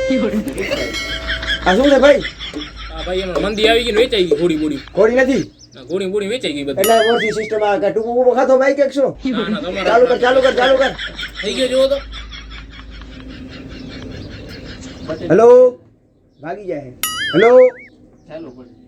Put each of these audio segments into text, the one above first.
આ શું છે ભાઈ? હા ભાઈ એમાં મંદી આવી ગઈ ને વેચાઈ ગઈ ઘોડી બોડી. ઘોડી નથી ઘોડી બોડી વેચાઈ ગઈ બધી. એટલે મોરથી સિસ્ટમ આ કે ટૂંકું બૂકું ખાતો ભાઈ કે શું? ના, તમારા ચાલુ કર ચાલુ કર ચાલુ કર. થઈ ગયો જોવો તો. હેલો ભાગી જાય. હેલો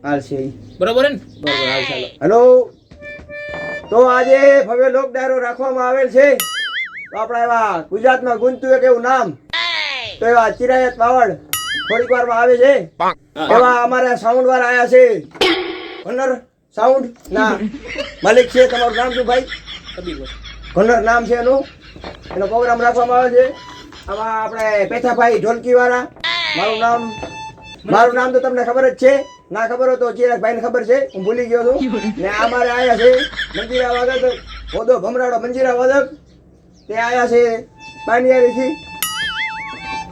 હાલ છે ઈ. બરાબર હે ને? બરોબર હાલ ચાલો. હેલો તો આજે ભવ્ય લોક ડાયરો રાખવામાં આવેલ છે. તો આપણા એવા ગુજરાતમાં ગુંજતું એક એવું નામ તો એવા ચિરાયત બાવળ થોડીક વારમાં આવે છે. એવા અમારા સાઉન્ડ વાળા આયા છે. કન્નર સાઉન્ડ ના માલિક છે. તમારું નામ શું ભાઈ? કબીરભાઈ. કન્નર નામ છે એનું. એનો પ્રોગ્રામ રાખવામાં આવે છે. આમાં આપણે પેથાભાઈ ઢોલકી વાળા. મારું નામ તો તમને ખબર જ છે. ના ખબર હોય તો ચિરાગભાઈ ને ખબર છે. હું ભૂલી ગયો છું. ને આ મારે આયા છે મંજીરા વાદક હોદો ભમરાડો મંજીરા વાદક તે આયા છે પાનિયારીથી.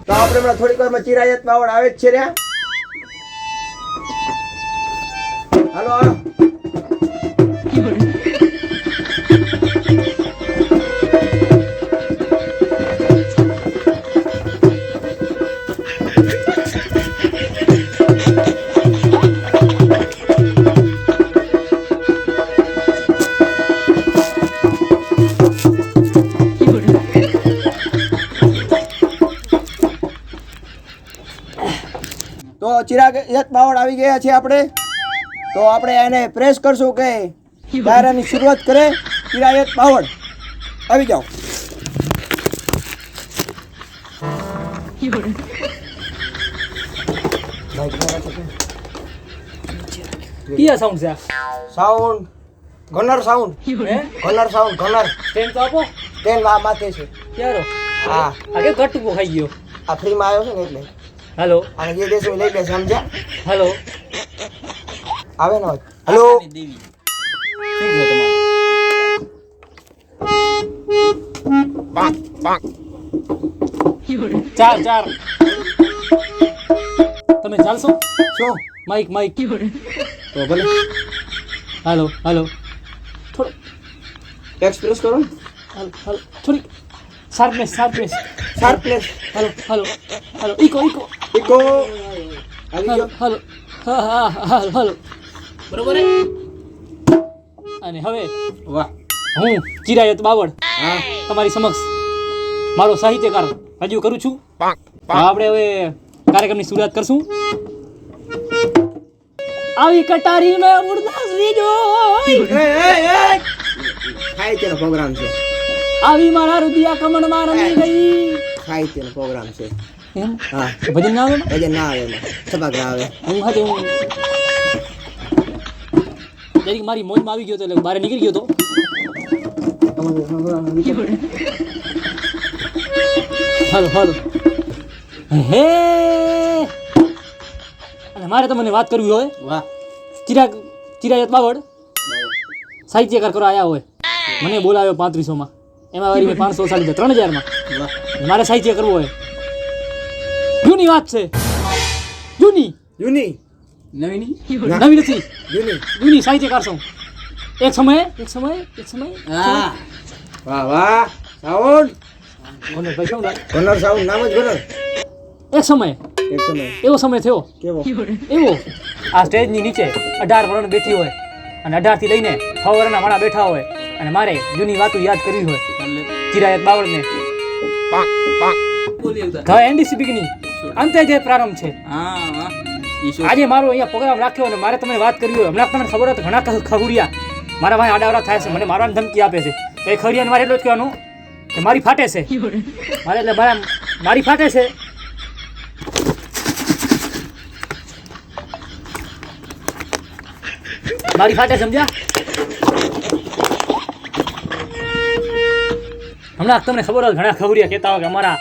તો આપણે હમણાં થોડીક વારમાં ચિરાયત બાવળ આવે જ છે રહ્યા. હાલો હાલો. તો ચિરાયત બાવળ આવી ગયા છે આપણે. તો આપણે એને પ્રેસ કરશું કે ડાયરાની શરૂઆત કરે ચિરાયત બાવળ. આવી જાઓ. કયા સાઉન્ડ છે આ? સાઉન્ડ ગનર સાઉન્ડ. હે? ગનર સાઉન્ડ ગનર. સ્ટેન્ડ તો આપો. તેલ માથે છે. ક્યારો? હા આ કે કટકો ખાઈ ગયો. આ ફ્રીમાં આવ્યો છે ને એટલે હાલો અને જે દેશો લઈ લે સમજ્યા. હાલો. આવે ને હેલો દેવી. શું કહો તમારે? ચાર તમે ચાલશો? શું માઈક તો ભલે હાલો હાલો થોડો એક્સપ્રેસ કરો ને. હાલો થોડી શાર્પનેસ શાર્પનેસ હાલો હાલો હાલો ઈકો ઇકો આવી હાલો ગયો. હાલો હા હાલો બરોબર અને હવે વાહ હું ચિરાયત બાવળ હા તમારી સમક્ષ મારો સાહિત્યકાર રજૂ કરું છું. આપણે હવે કાર્યક્રમની શરૂઆત કરશું. આવી કટારી મે ઉડદાસ રીજો સાહિત્યનો પ્રોગ્રામ છે. આવી મારા રુદિયા કમણ માં રમી ગઈ. સાહિત્યનો પ્રોગ્રામ છે. એમ હા ભજન ના આવે ને? ભજન ના આવે એમાં સભાગ્રહ આવે. હું હાથે હું જરીક મારી મોજમાં આવી ગયો તો એટલે બહાર નીકળી ગયો તો. હાલો હે અને મારે તમને વાત કરવી હોય વાહ ચિરાયત બાવળ સાહિત્યકાર કરવા આવ્યા હોય મને બોલાવ્યો 3500 માં એમાં વારી મેં 500 સાલી 3000 માં વાહ મારે સાહિત્ય કરવું હોય. જૂની વાત છે. જૂની જૂની નવી નથી જૂની સાહિત્યકાર છું. એક સમયે વાહ વાહ સાઉન્ડ ભાઈ શું લાગે? ગનર સાઉન્ડ નામ જ ગનર. એક સમય એવો સમય થયો કેવો એવો આ સ્ટેજની નીચે 18 વરણ બેઠી હોય અને 18 થી લઈને 6 વરણના માણા બેઠા હોય અને મારે જૂની વાતો યાદ કરવી હોય ચિરાયત બાવળને. ધ એન્ડ બિગિનિંગ અંતે જે પ્રારંભ છે. આજે મારો અહીંયા પ્રોગ્રામ રાખ્યો અને મારે તમને વાત કરવી હોય. હમણાં તમને ખબર હોય તો ઘણા ખગુડિયા મારા ભાઈ આડાવડા થાય છે, મને મારવાની ધમકી આપે છે. તો એ ખગુડિયાને મારે એટલું જ કહેવાનું કે મારી ફાટે છે મારે એટલે મારી ફાટે છે. મારી ફાટે સમજ્યા? હમણાં તમને ખબર હોય ઘણા ખબરિયા કહેતા હોય કે અમારા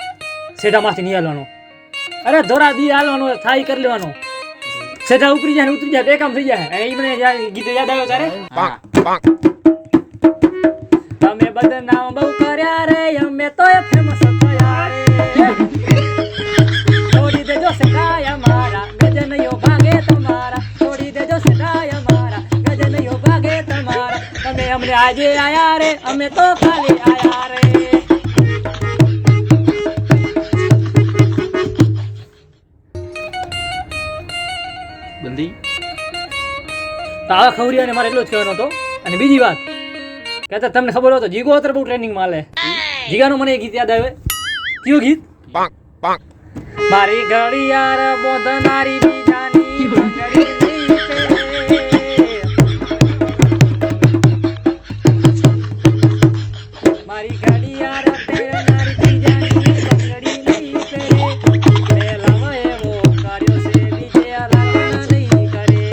સેઢામાંથી નહીં હાલવાનો. અરે ધોરા દી હાલવાનો થાય કરી લેવાનો. સેઢા ઉપરી જાય ને ઉતરી જાય બે કામ થઈ જાય. એ મને ગીત યાદ આવ્યો તારે તમે બદનામ બહુ કર્યા રે અમે તો ફેમસ થયા રે. છોડી દેજો સેઢાય અમારા ગજનયો ભાગે તમારા. છોડી દેજો સેઢાય અમારા ગજનયો ભાગે તમારા. તમે અમને આજે આયા રે અમે તો ખાલી આયા રે. આવા ખવરિયાને મારે એટલો જ કહેવાનો હતો. અને બીજી વાત કે તમને ખબર હોય તો જીગો અત્યારે બહુ ટ્રેનિંગમાં હાલે. જીગાનું મને એક ગીત યાદ આવે. કયું ગીત? મારી ઘડિયાળ બોધનારી બીજાની બંગડી નહીં પહેરે. મારી ઘડિયાળ પહેરનારી બીજાની બંગડી નહીં પહેરે. પહેલામાં એવો કર્યો છે બીજે લગ્ન નહીં કરે.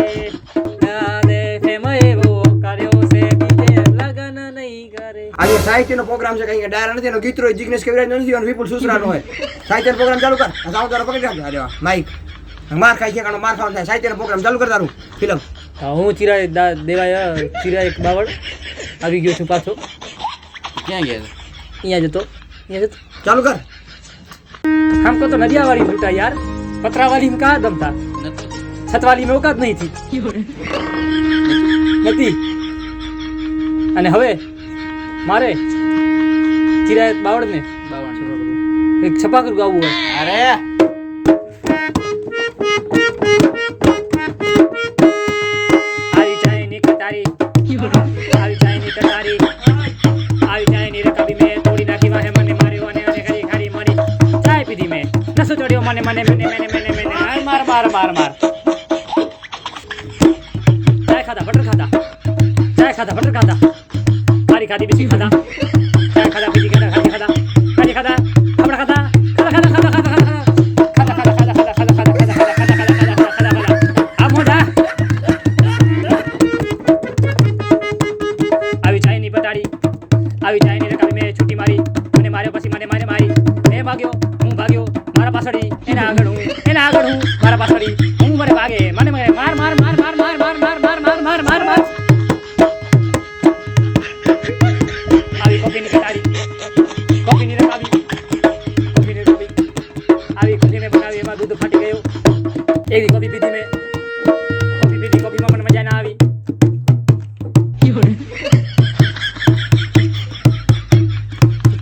એમાં એવો કર્યો છે બીજે લગ્ન નહીં કરે. આજે સાહિત્યનો પ્રોગ્રામ છે, કઈ ડાયરા નથી, એનો ગીત હોય જિગ્નેશ કવિરાજ નથી અને વિપુલ સુસરાનો હોય. સાહિત્યનો પ્રોગ્રામ ચાલુ કર. આ સાઉન્ડ વાળો પકડી રાખજો. અરે માઈક માર ખાઈ છે, માર ખાવાનું થાય. સાહિત્યનો પ્રોગ્રામ ચાલુ કર તારું ફિલ્મ. હું દેવાય ચિરાય બાવળ આવી ગયો છું પાછો. ક્યાં ગયા? અહીંયા જતો ચાલુ કર. हमको तो नदिया वाली लूटा यार, पतरा वाली में कहा दम था, छत वाली में औकात नहीं थी. નથી. અને હવે મારે ચિરાયત બાવળને એક છપાકર ગાવું હોય. અરે આવી જાય ની કટારી, આવી જાય ની કટારી, આવી જાય ની રકાબી મેં તોડી નાખી વાહે મને માર્યો અને અને ખરી ખરી મરી ચાય પીધી મેં નસો ચડ્યો મને મને મને મને મને મને માર માર માર માર ચાય ખાધા બટર ખાધા, ચાય ખાધા બટર ખાધા, ખારી ખાધી બીજી ખાધા, ચાય ખાધા બીજી ખાધા, ખાધી ખાધા, ખાધી ખાધા, આપણા ખાધા, ખાધા ખાધા ખાધા ખાધા ખાધા ખાધા ખાધા ખાધા ખાધા ખાધા ખાધા ખાધા ખાધા. આ મોઢા આવી ચાયની પટાડી, આવી ચાયની રકાબી મેં છૂટી મારી, મને માર્યો પછી મને મારે મારી. એ ભાગ્યો હું ભાગ્યો મારા પાછળી, એના આગળ હું મારા પાછળી, હું મને ભાગે મને માર માર માર માર માર માર માર માર માર માર માર માર. આવી કોફીની કટારી, કોફીની રકાબી, કોફીની રકાબી, આવી કોફી મેં બનાવી એમાં દૂધ ફાટી ગયું. એવી કોફી પીધી મેં, કોફી પીધી, કોફીમાં મને મજા ના આવી.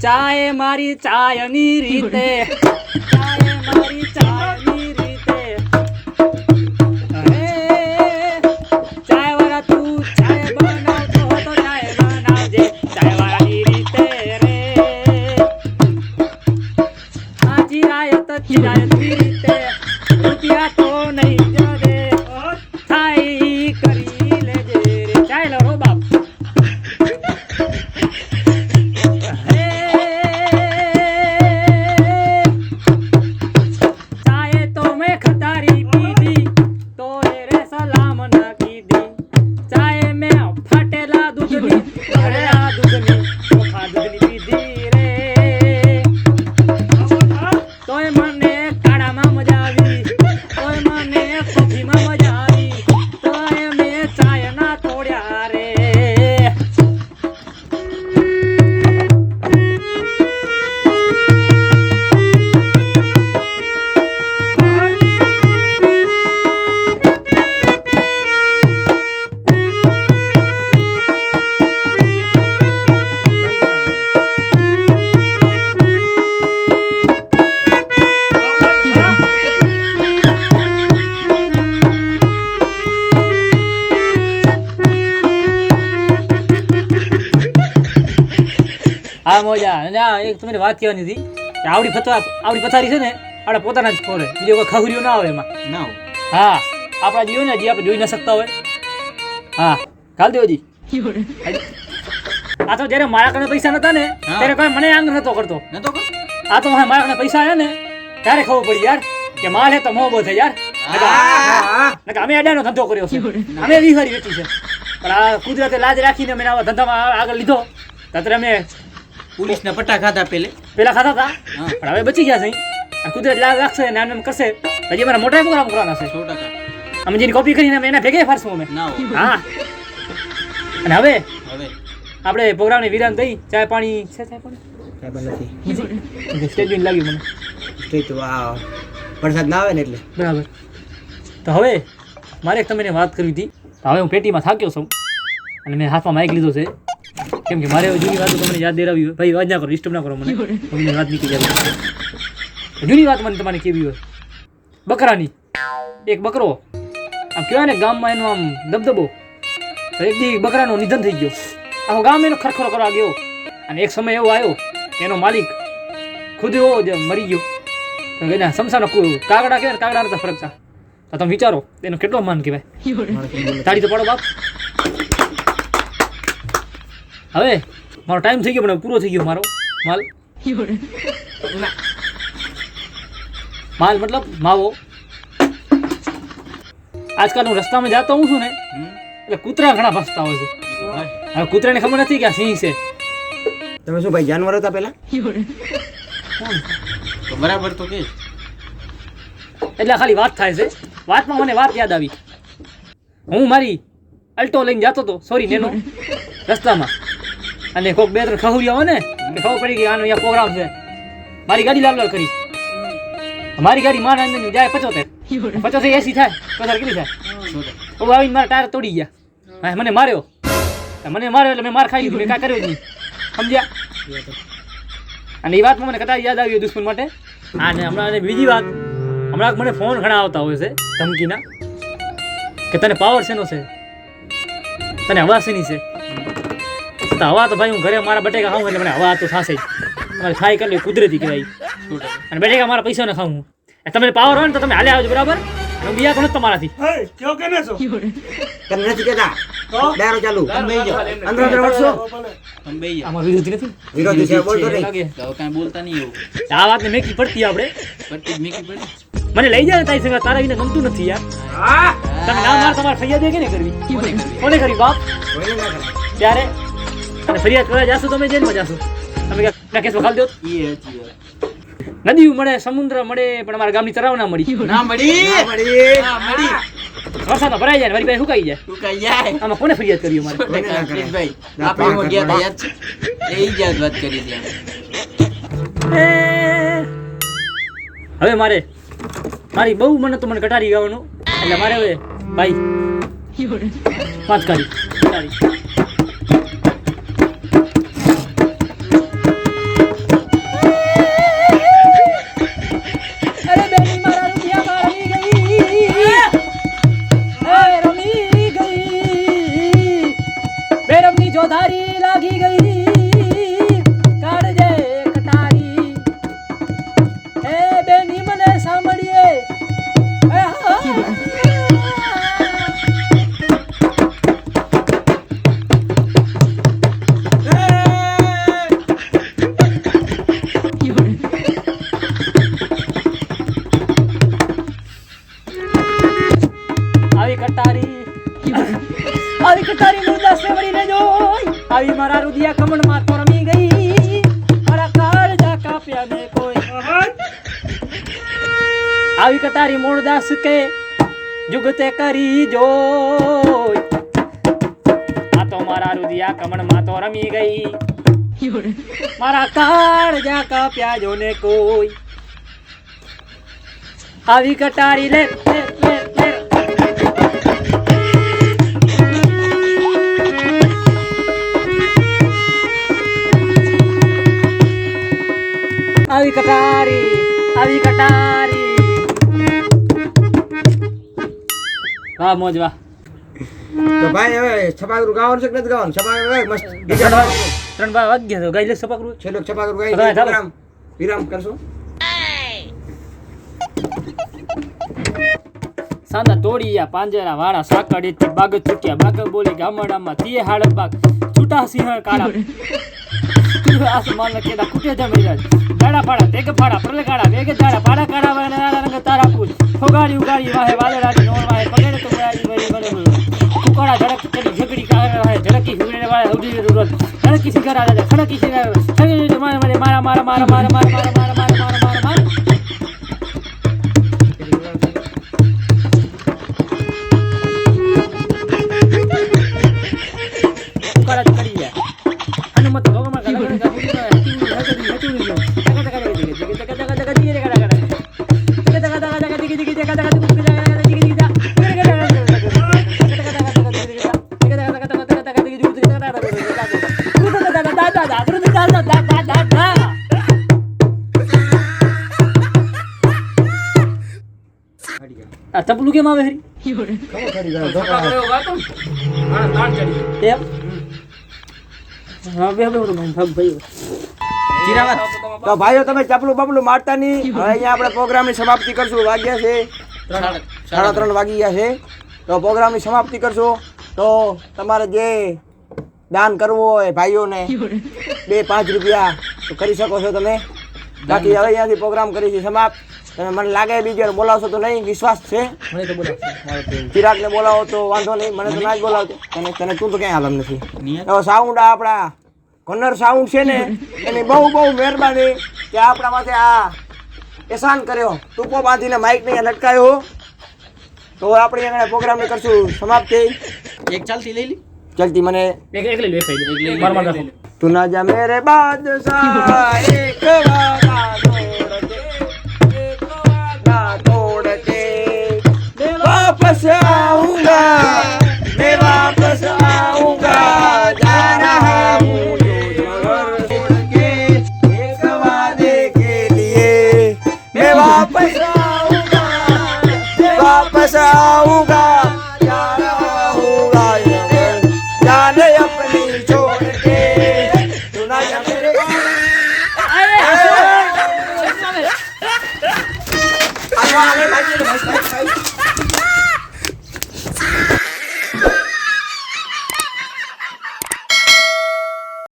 ચાય મારી ચાયની રીતે, ચાય મારી ચાયની રીતે, ચાય વાળા તું ચાય બનાવતો તો ચાય બનાવજે ચાય વાળાની રીતે રે. આ ચિરાયતની રીતે રૂપિયા તો નહીં જડે, થાય કરી લેજે રે. ચાય લો બાપ. હા મોજા. અને આ એક તમને વાત કહેવાની હતી કે આવડી પથારી છે ને આપણે પોતાના જ ખોરે, બીજો કોઈ ખહુરીઓ ના આવે એમાં. ના હોય. હા આપણા જીવો ને જે આપણે જોઈ ન શકતા હોય. હા ખાલ દેવજી. આ તો જ્યારે મારા કને પૈસા નતા ને ત્યારે કોઈ મને આંગ નતો કરતો. આ તો મારા કને પૈસા આવ્યા ને ત્યારે ખબર પડી યાર કે માલ હે તો મોબો છે યાર. અમે અડાનો ધંધો કર્યો છે, અમે વિહારી વેચી છે, પણ આ કુદરતે લાજ રાખીને અમે આવા ધંધામાં આગળ લીધો. ત્યારે અમે પોલીસના પટ્ટા ખાધા પેલા ખાતા હતા પણ હવે બચી ગયા છે. કુદરત લાગ રાખશે ને આમ કરશે હજી અમારા મોટા પ્રોગ્રામ કરવાના છે. 100%. અમે જેની કોપી કરીને અમે એના ભેગે ફરશું અમે. હા અને હવે આપણે પ્રોગ્રામની વિરામ દઈ ચાય પાણી છે. ચાય પાણી નથી સ્ટેજ લાગ્યું મને સ્ટેજ તો વાહ વરસાદ ના આવે ને એટલે બરાબર. તો હવે મારે એક તમને વાત કરવી હતી. હવે હું પેટીમાં થાક્યો છું અને મેં હાથમાં માઇક લીધો છે કેમ કે મારે જૂની વાતો તમને યાદ દેરાવી હોય. ભાઈ વાત ના કરો, ડિસ્ટર્બ ના કરો મને, તમને વાત નીકળી જાય. જૂની વાત મને તમારે કેવી હોય બકરાની. એક બકરો આમ કહેવાય ને ગામમાં એનો આમ દબદબો તો એક દી બકરાનું નિધન થઈ ગયું. આખો ગામ એનો ખરખરો કરવા ગયો અને એક સમય એવો આવ્યો કે એનો માલિક ખુદ એવો જ મરી ગયો. તો એના સમસાનો કાગડા કહેવાય ને, કાગડા નતા ફરકતા. તો તમે વિચારો એનો કેટલો માન કહેવાય. તાળી તો પાડો બાપ. હવે મારો ટાઈમ થઈ ગયો પણ પૂરો થઈ ગયો મારો માલ. માલ મતલબ માવો. આજકાલ હું રસ્તામાં જતો હું છું ને એટલે કૂતરા ઘણા ફસતા હોય છે. હવે કૂતરાને ખબર નથી કે આ સિંહ છે. તમે શું ભાઈ જાનવર હતા પેલા? તો બરાબર તો કે એટલે ખાલી વાત થાય છે. વાતમાં મને વાત યાદ આવી. હું મારી અલ્ટો લઈને જતો હતો, સોરી નેનો, રસ્તામાં, અને કોઈક 2-3 ખહુરિયા હોય ને કે ખબર પડી ગઈ આનો અહીંયા પ્રોગ્રામ છે. મારી ગાડી લાલ લાલ કરી. મારી ગાડી મારા અંદર જાય 75 80 થાય, 50 કેટલી થાય. હું આવીને મારા ટાયર તોડી ગયા. હા, મને માર્યો એટલે મેં માર ખાઈ લીધું. મેં કાંઈ કર્યું જ નહીં, સમજ્યા? અને એ વાતમાં મને કદાચ યાદ આવી દુશ્મન માટે. હા, ને હમણાં બીજી વાત, હમણાં મને ફોન ઘણા આવતા હોય છે ધમકીના કે તને પાવર શેનો છે, તને હવા શેની છે. તો હવા તો ભાઈ હું ઘરે મારા બટેકા ખાઉં એટલે મને હવા તો થશે જ. તમારે ખાઈ કરી કુદરતી કહેવાય. અને બટેકા મારા પૈસાને ખાઉં. તમને પાવર હોય ને તો તમે હાલે આવજો, બરાબર? હું બીજા તો નથી તમારાથી. તમે નથી કહેતા ડાયરો ચાલુ અંદર વર્ષો તમે બે જા. આમાં વિરોધી નથી. વિરોધી છે, બોલતો નહીં. લાગે. તો કાંઈ બોલતા નહીં એવું. આ વાતને મેકી પડતી આપણે. પડતી જ મેકી પડી. મને લઈ જાય ને તારી સંગત, તારા વિના ગમતું નથી યાર. તમે ના માર તમારે ફરિયાદ કે નહીં કરવી? કોને કરવી બાપ? કોઈને ના કરાય. ત્યારે અને ફરિયાદ કરવા જાશો તમે જેલમાં જાશો. તમે ક્યાં કેસમાં ખાલી દો. એ હજી વાત. નદીઓ મળે, સમુદ્ર મળે, પણ અમારા ગામની તળાવ ના મળી. ના મળી. ના મળી. ના મળી. વરસાદમાં ભરાઈ જાય ને વળી સુકાઈ જાય. તું કઈ જાય. આમાં કોને ફરિયાદ કરવી અમારે? ભાઈ આપણે એમાં ગયા હતા યાદ છે? એ જ યાદ વાત કરી હતી આપણે. હવે મારી બહુ મને કટારી ગાવાનું, એટલે મારે હવે ભાઈ 5 કાઢી કટારી. અરે બેની મારા રૂપિયા રમી ગઈ, બેરમની જોધારી લાગી ગઈ. કાઢજે કટારી એ બેની મને સાંભળીએ. આવી કટારી મુરદાસે વળી લેજો. આવી મારા રુદિયા કમળમાં તો રમી ગઈ, મારા કાળજા કાપ્યા ને કોઈ. આવી કટારી મૂળદાસ કે જુગતે કરી જોઈ, આ તો મારા રુદિયા કમળમાં તો રમી ગઈ, મારા કાળજા કાપ્યા જો ને કોઈ. આવી કટારી લે લે લે લે. આવી કટારી વાહ મોજ વાહ. તો ભાઈ હવે છપાકરું ગાવાનું છે કે નથી ગાવાનું? છપાકરું ગાય મસ્ત. 3 વાગ્યા તો ગાઈ લે સપાકરું. છેલ્લો છપાકરું હવે ગાય ચાલો. વિરામ કરશો. સાંદા તોડિયા પાંજરા વાળા સાકડી થી બાગ ચૂક્યા, બાગ બોલી ગામડામાં તીએ હાડ બાગ છૂટા સિંહણ કાળા. આસમાન કેડા કુટે જમીરાજ દાડા પાડા તેગ પાડા પ્રલે કાડા વેગે દાડા પાડા કાડા વાના રંગ તારા પૂજ ફોગાડી ઉગાડી વાહે વાદળાની નોર વાહે પગેડે તો વાજી વરી બને કુકડા ધડક ચડી ઝગડી કાહે વાહે ઝડકી હુને વાહે ઉડી રૂરત ધડકી સિંગરા દે ખડકી સિંગરા સગે મારા મારા મારા મારા મારા મારા મારા મારા મારા મારા મારા કુકડા ચડી ગયા હનુમત ભગવાન ગલગડ તબલું કેમ આવે હરી? છોકરા કર્યો વાતો ને, મારા તાણ ચડી ગયો. એમ હા બે ભાઈ ચિરાવત તો ભાઈઓ તમે ચપલું બપલું મારતા નહીં. હવે અહીંયા આપણે પ્રોગ્રામની સમાપ્તિ કરશું. વાગ્યા છે 3:30 વાગી ગયા છે. તો પ્રોગ્રામની સમાપ્તિ કરશું. તો તમારે જે દાન કરવું હોય ભાઈઓને 2-5 રૂપિયા તો કરી શકો છો તમે. બાકી હવે અહીંયાથી પ્રોગ્રામ કરીશું સમાપ્ત. તમે મને લાગે બીજી વાર બોલાવશો તો નહીં, વિશ્વાસ છે. મને તો બોલો ચિરાગને બોલાવો તો વાંધો નહીં, મને તો ના જ બોલાવતો. તને તું તો ક્યાંય આલમ નથી. નિયત તો સાઉન્ડ આપણા કન્નર સાઉન્ડ છે ને એની બહુ બહુ મહેરબાની કે આપણા માથે આ એહસાન કર્યો. ટૂંકો બાંધીને માઇક ને લટકાયો. તો આપણે અહીંયા પ્રોગ્રામને કરશું સમાપ્તિ. એક ચાલતી લઈ લી ચલતી મને એક લઈ લો, એક લઈ લો. માર રાખો. તું ના જા મેરે બાદશાહ એક વાદા તોડ દે, એક વાદા તોડ के मैं वापस आऊंगा, मैं वापस आऊंगा, जा रहा हूँ जो घर छोड़ के एक वादे के लिए मैं वापस आऊंगा, वापस आऊंगा, जा रहा हूँ जाने अपनी छोड़ के तू ना जा मेरे भाई